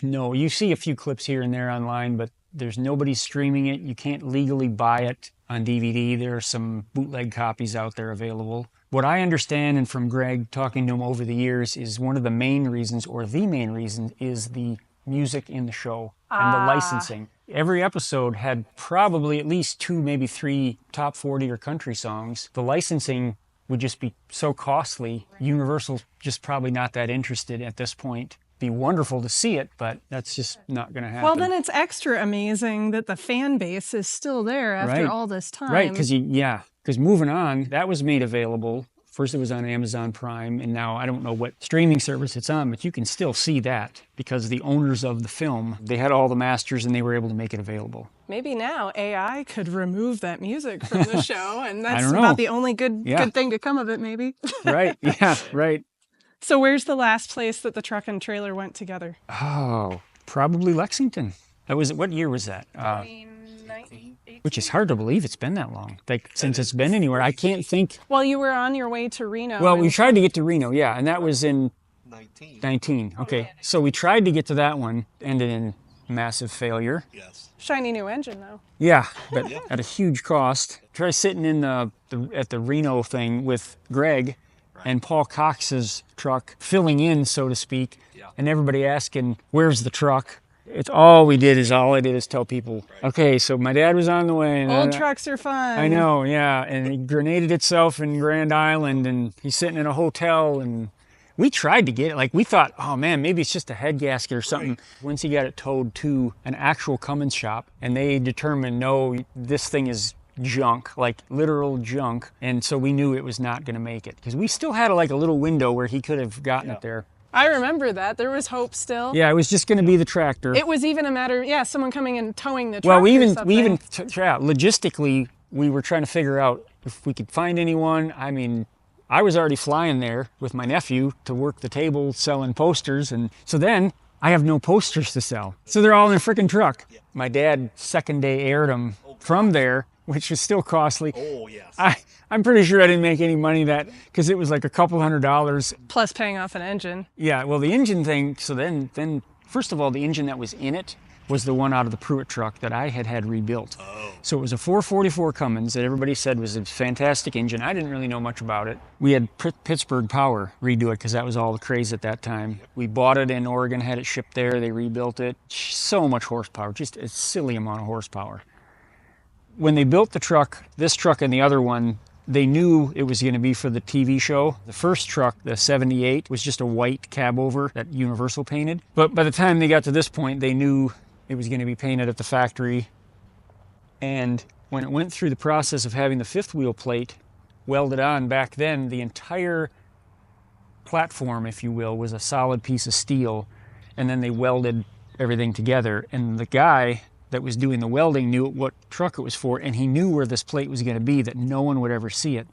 No, you see a few clips here and there online, but there's nobody streaming it. You can't legally buy it on DVD. There are some bootleg copies out there available. What I understand, and from Greg talking to him over the years, is one of the main reasons, or the main reason, is the music in the show and the licensing. Every episode had probably at least 2, maybe 3 top 40 or country songs. The licensing would just be so costly. Universal's just probably not that interested at this point. Be wonderful to see it, but that's just not going to happen. Well, then it's extra amazing that the fan base is still there after all this time. Right, because moving on, that was made available. First it was on Amazon Prime, and now I don't know what streaming service it's on, but you can still see that because the owners of the film, they had all the masters and they were able to make it available. Maybe now AI could remove that music from the show, and that's about the only good thing to come of it, maybe. Right, yeah, right. So where's the last place that the truck and trailer went together? Oh, probably Lexington. What year was that? 2019. Which is hard to believe it's been that long. Like, since it's been anywhere, I can't think. Well, you were on your way to Reno. Well, we tried to get to Reno, yeah, and that was in 19. Okay, so we tried to get to that one, ended in massive failure. Yes. Shiny new engine, though. Yeah, but at a huge cost. Try sitting in at the Reno thing with Greg and Paul Cox's truck, filling in, so to speak, and everybody asking, "Where's the truck?" It's all I did is tell people, okay, so my dad was on the way. And old trucks are fun. I know, yeah. And he grenaded itself in Grand Island, and he's sitting in a hotel, and we tried to get it. Like, we thought, oh man, maybe it's just a head gasket or something. Right. Once he got it towed to an actual Cummins shop, and they determined, no, this thing is junk, like literal junk. And so we knew it was not going to make it, because we still had a little window where he could have gotten it there. I remember that. There was hope still. Yeah, it was just going to be the tractor. It was even a matter, someone coming and towing the truck. Well, logistically, we were trying to figure out if we could find anyone. I mean, I was already flying there with my nephew to work the table selling posters, and so then I have no posters to sell. So they're all in a freaking truck. My dad second day aired them from there, which was still costly. Oh, yes. I'm pretty sure I didn't make any money because it was like a couple $100. Plus paying off an engine. Yeah, well, the engine thing, so then first of all, the engine that was in it was the one out of the Pruitt truck that I had rebuilt. Oh. So it was a 444 Cummins that everybody said was a fantastic engine. I didn't really know much about it. We had Pittsburgh Power redo it because that was all the craze at that time. We bought it in Oregon, had it shipped there, they rebuilt it. So much horsepower, just a silly amount of horsepower. When they built the truck, this truck and the other one, they knew it was going to be for the TV show. The first truck, the 78, was just a white cab over that Universal painted. But by the time they got to this point, they knew it was going to be painted at the factory. And when it went through the process of having the fifth wheel plate welded on back then, the entire platform, if you will, was a solid piece of steel. And then they welded everything together. And the guy that was doing the welding knew what truck it was for, and he knew where this plate was going to be, that no one would ever see it.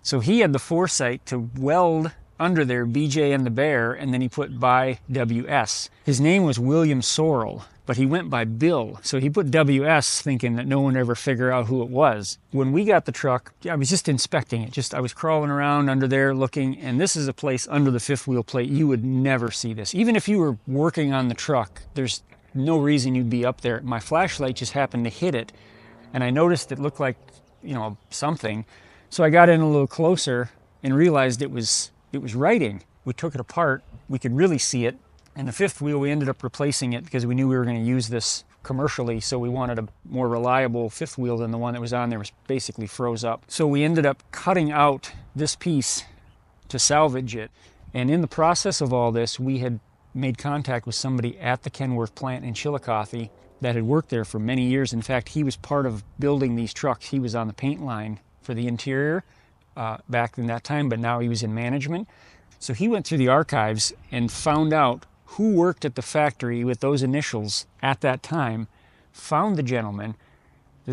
So he had the foresight to weld under there BJ and the Bear, and then he put by WS. His name was William Sorrell, but he went by Bill, so he put WS thinking that no one would ever figure out who it was. When we got the truck, I was just inspecting it. I was crawling around under there looking, and this is a place under the fifth wheel plate. You would never see this. Even if you were working on the truck, there's no reason you'd be up there. My flashlight just happened to hit it, and I noticed it looked like, something. So I got in a little closer and realized it was writing. We took it apart. We could really see it. And the fifth wheel, we ended up replacing it because we knew we were going to use this commercially, so we wanted a more reliable fifth wheel than the one that was on there. Was basically froze up. So we ended up cutting out this piece to salvage it. And in the process of all this, we had made contact with somebody at the Kenworth plant in Chillicothe, that had worked there for many years. In fact, he was part of building these trucks. He was on the paint line for the interior back in that time, but now he was in management. So he went through the archives and found out who worked at the factory with those initials at that time, found the gentleman.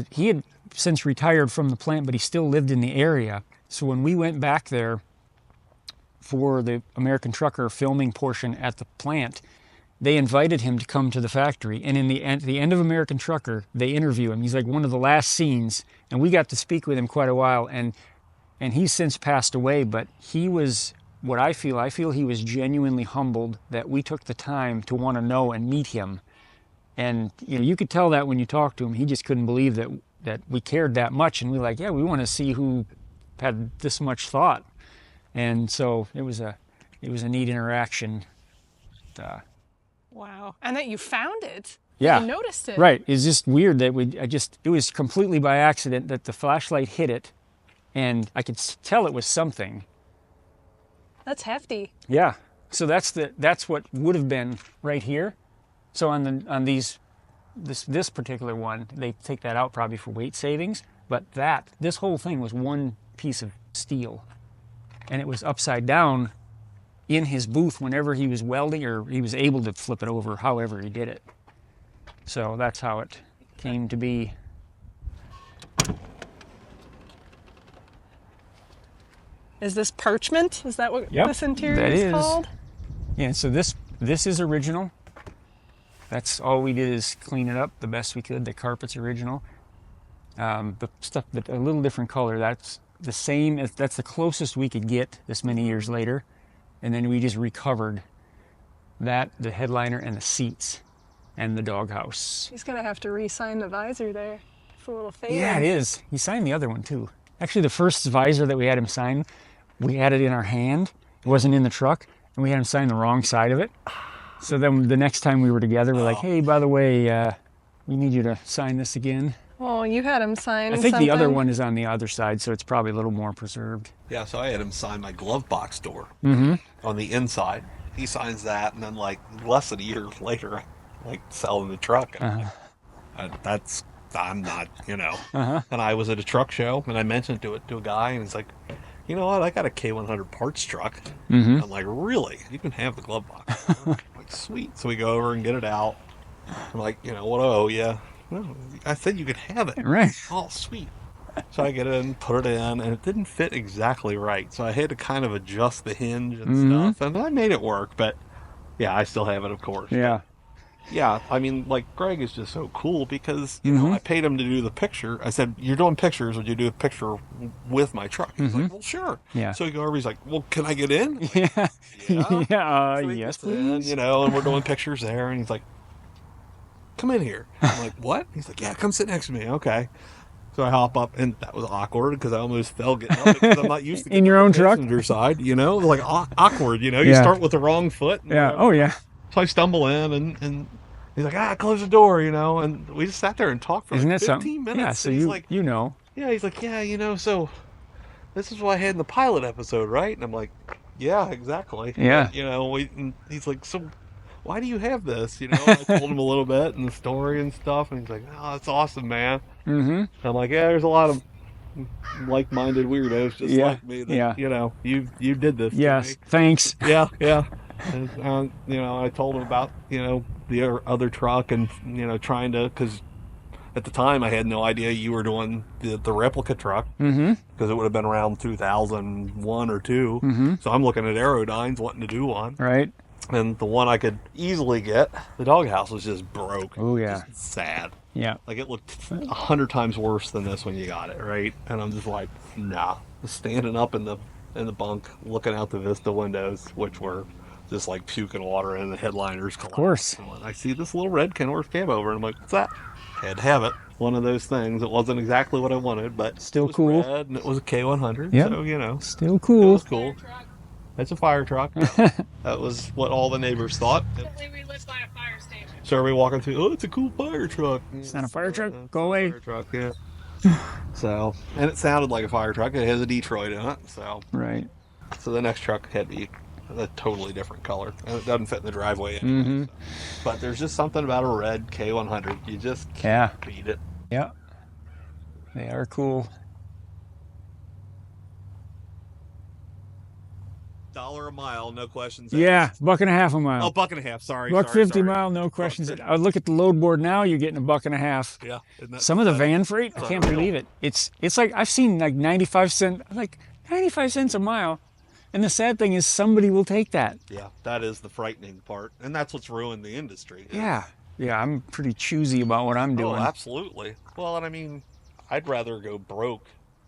He had since retired from the plant, but he still lived in the area. So when we went back there for the American Trucker filming portion at the plant, they invited him to come to the factory. And in the end of American Trucker, they interview him. He's like one of the last scenes, and we got to speak with him quite a while. And he's since passed away, but he was what I feel he was genuinely humbled that we took the time to want to know and meet him. And you could tell that when you talked to him. He just couldn't believe that we cared that much. And we were like, yeah, we want to see who had this much thought. And so it was a neat interaction. Wow. And that you found it. Yeah. You noticed it. Right. It's just weird that it was completely by accident that the flashlight hit it, and I could tell it was something. That's hefty. Yeah. So that's what would have been right here. So on this particular one, they take that out probably for weight savings, but this whole thing was one piece of steel, and it was upside down in his booth whenever he was welding, or he was able to flip it over however he did it. So that's how it came to be. Is this parchment? Is that what this interior is called? Yeah, so this is original. That's all we did is clean it up the best we could. The carpet's original. The stuff, a little different color, that's the same, that's the closest we could get this many years later. And then we just recovered that, the headliner and the seats and the doghouse. He's gonna have to re-sign the visor there. It's a little faded. Yeah, it is. He signed the other one too. Actually, the first visor that we had him sign, we had it in our hand. It wasn't in the truck, and we had him sign the wrong side of it. So then the next time we were together, we're like, hey, by the way, we need you to sign this again. Oh, you had him sign I think the other one is on the other side, so it's probably a little more preserved. Yeah, so I had him sign my glove box door on the inside. He signs that, and then like less than a year later, like selling the truck. I'm not, And I was at a truck show, and I mentioned it to a guy, and he's like, you know what, I got a K-100 parts truck. I'm like, really? You can have the glove box. I'm like, sweet. So we go over and get it out. I'm like, what do I owe you? No, I said you could have it. Right. Oh, sweet. So I get it in, put it in, and it didn't fit exactly right. So I had to kind of adjust the hinge and stuff, and I made it work. But yeah, I still have it, of course. Yeah. Yeah, I mean, like, Greg is just so cool because, I paid him to do the picture. I said, you're doing pictures, would you do a picture with my truck? He's like, well, sure. Yeah. So he goes over, he's like, well, can I get in? Yeah. Yeah. So yes, please. In, and we're doing pictures there, and he's like, come in here. I'm like, what? He's like, yeah, come sit next to me. Okay. So I hop up, and that was awkward because I almost fell getting up because I'm not used to in your own truck? Passenger side, like awkward, You start with the wrong foot. Yeah. Oh, yeah. So I stumble in, and he's like, close the door, and we just sat there and talked for 15 minutes. Yeah, so he's Yeah, he's like, yeah, so this is what I had in the pilot episode, right? And I'm like, yeah, exactly. Yeah. And he's like, so why do you have this? I told him a little bit and the story and stuff, and he's like, oh, that's awesome, man. And I'm like, yeah, there's a lot of like-minded weirdos just like me that, you did this to me. Thanks. Yeah. And, I told him about, the other truck and, trying to, because at the time I had no idea you were doing the replica truck, because it would have been around 2001 or 2. So I'm looking at Aerodynes wanting to do one. Right. And the one I could easily get, the doghouse was just broke. Oh, yeah. Just sad. Yeah. Like it looked 100 times worse than this when you got it, right? And I'm just like, nah. Standing up in the bunk, looking out the Vista windows, which were just like puking water, and the headliners collapsed. Of course. I see this little red Kenworth cab over, and I'm like, what's that? Had to have it. One of those things. It wasn't exactly what I wanted, but still it was cool. red, and it was a K-100, yep. So, still cool. It was cool. It's a fire truck. That was what all the neighbors thought. We live by a fire station. So are we walking through, it's a cool fire truck. It's not a fire truck? Go away. Fire truck, yeah. So, and it sounded like a fire truck. It has a Detroit in it, so. Right. So the next truck had to be a totally different color. And it doesn't fit in the driveway anyway. So. But there's just something about a red K-100. You just can't beat it. Yeah. They are cool. $1 a mile, no questions asked. Yeah, $1.50 a mile. Oh, $1.50. Sorry. $1.50 a mile, no questions. I look at the load board now. You're getting $1.50. Yeah. Some of the van freight, I can't believe it. It's like I've seen like 95 cents a mile, and the sad thing is somebody will take that. Yeah, that is the frightening part, and that's what's ruined the industry. Yeah. I'm pretty choosy about what I'm doing. Oh, absolutely. Well, and I mean, I'd rather go broke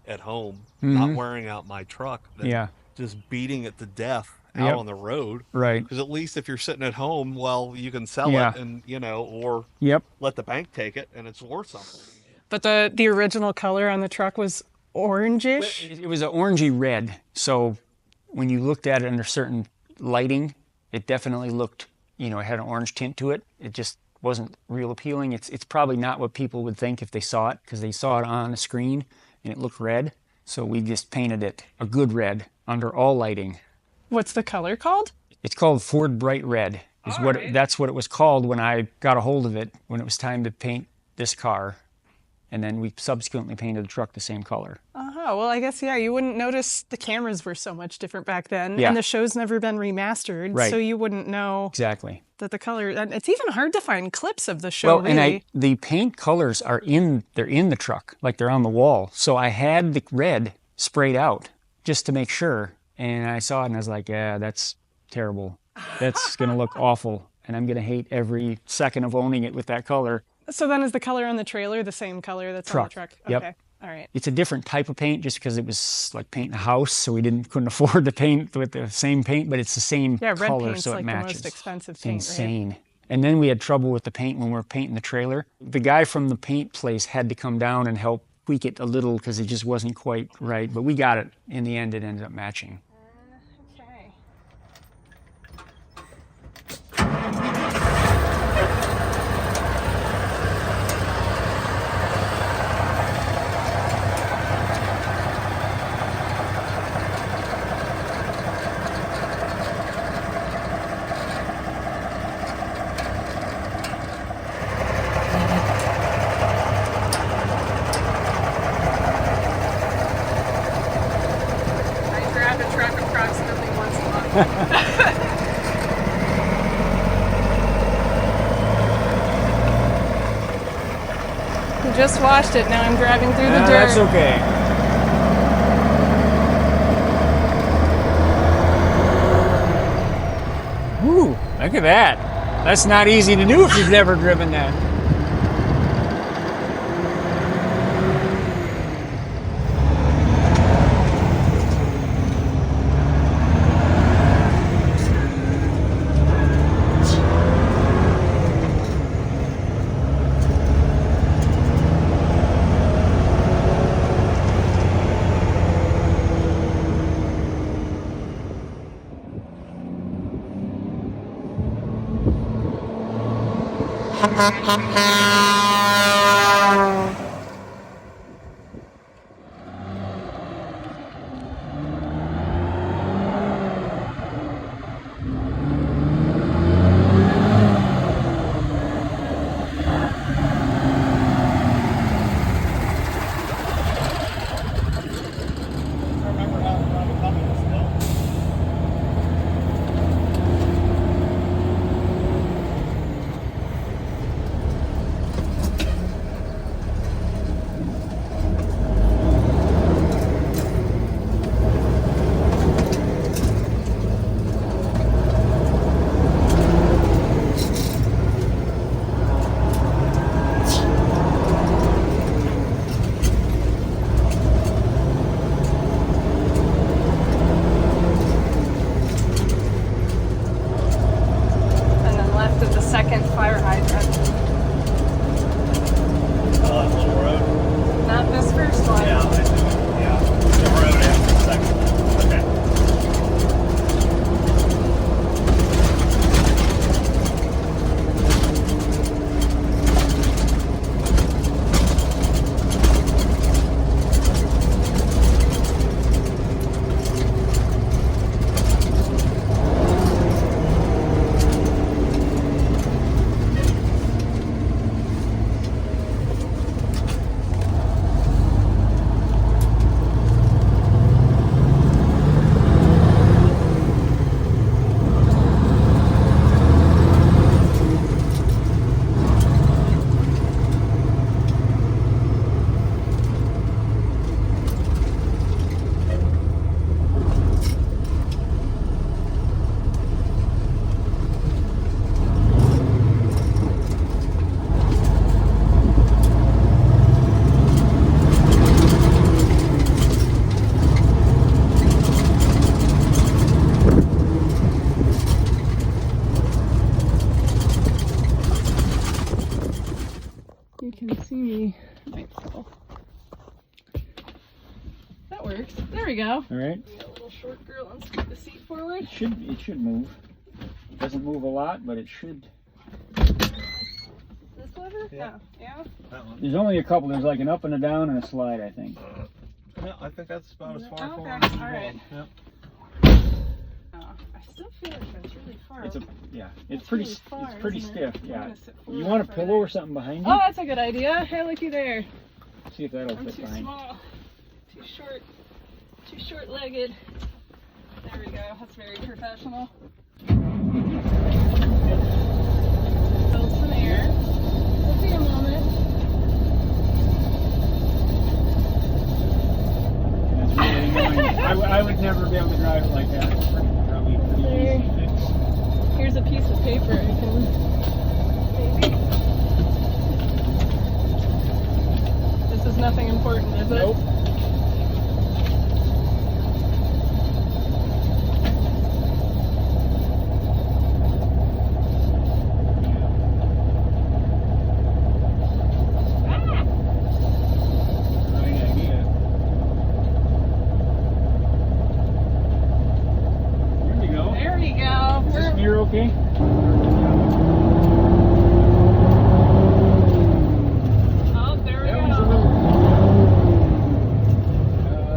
at home, not wearing out my truck, than just beating it to death out on the road. Right. Because at least if you're sitting at home, well, you can sell it and, or let the bank take it and it's worth something. But the original color on the truck was orangish? It was an orangey red. So when you looked at it under certain lighting, it definitely looked, it had an orange tint to it. It just wasn't real appealing. It's probably not what people would think if they saw it, because they saw it on the screen and it looked red. So we just painted it a good red under all lighting. What's the color called? It's called Ford Bright Red. That's what it was called when I got a hold of it, when it was time to paint this car. And then we subsequently painted the truck the same color. Well, I guess, you wouldn't notice the cameras were so much different back then. Yeah. And the show's never been remastered, so you wouldn't know that the color. And it's even hard to find clips of the show, really. And the paint colors they're in the truck, like they're on the wall. So I had the red sprayed out just to make sure. And I saw it and I was like, yeah, that's terrible. That's going to look awful. And I'm going to hate every second of owning it with that color. So then is the color on the trailer the same color that's on the truck? Yep. Okay. All right. It's a different type of paint just because it was like painting a house, so we couldn't afford to paint with the same paint, but it's the same color, red paint's so it like matches. The most expensive It's paint, insane. Right? And then we had trouble with the paint when we were painting the trailer. The guy from the paint place had to come down and help tweak it a little because it just wasn't quite right. But we got it. In the end, it ended up matching. Okay. Just washed it. Now I'm driving through the dirt. That's okay. Woo, look at that. That's not easy to do if you've never driven that. There we go. All right. A little short girl, and scoot the seat forward. It should move. It doesn't move a lot, but it should. This lever? Yeah. No. Yeah. That one. There's only a couple. There's like an up and a down and a slide, I think. Yeah, I think that's about as far Okay, forward as you all right. go. Yep. Oh, I still feel like that's really far. It's That's pretty really far, it's pretty isn't it? stiff. I'm Yeah. gonna sit You forward want a for pillow that. or something behind you? Oh, that's a good idea. Hey, looky there. See if that'll I'm fit too behind. small. Too short. Too short-legged. There we go. That's very professional. Build some air. We'll be a moment. That's really annoying. I would never be able to drive it like that. It's probably pretty There. easy to fix. Here's a piece of paper I can maybe. This is nothing important, is it? Nope. Okay. Oh, there we That go. one's a little.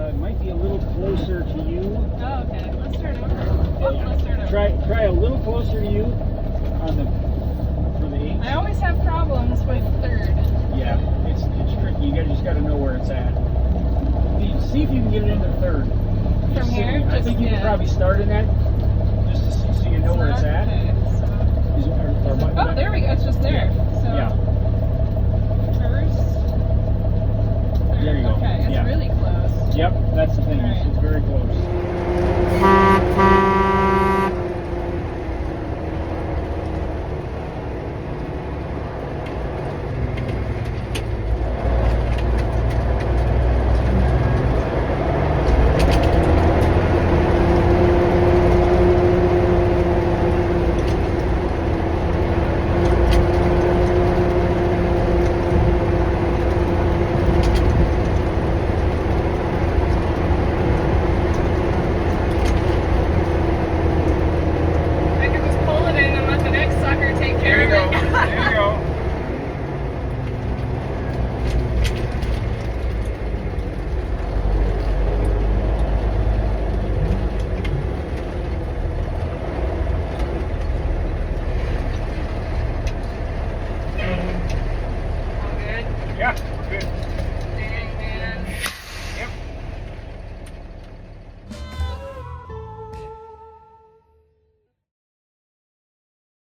It might be a little closer to you. Oh, okay. Let's start over. Oh, let's start over. Try a little closer to you on the for the H. I always have problems with third. Yeah, it's tricky. You just got to know where it's at. See if you can get it into third. From here? I think you can probably start in that just to see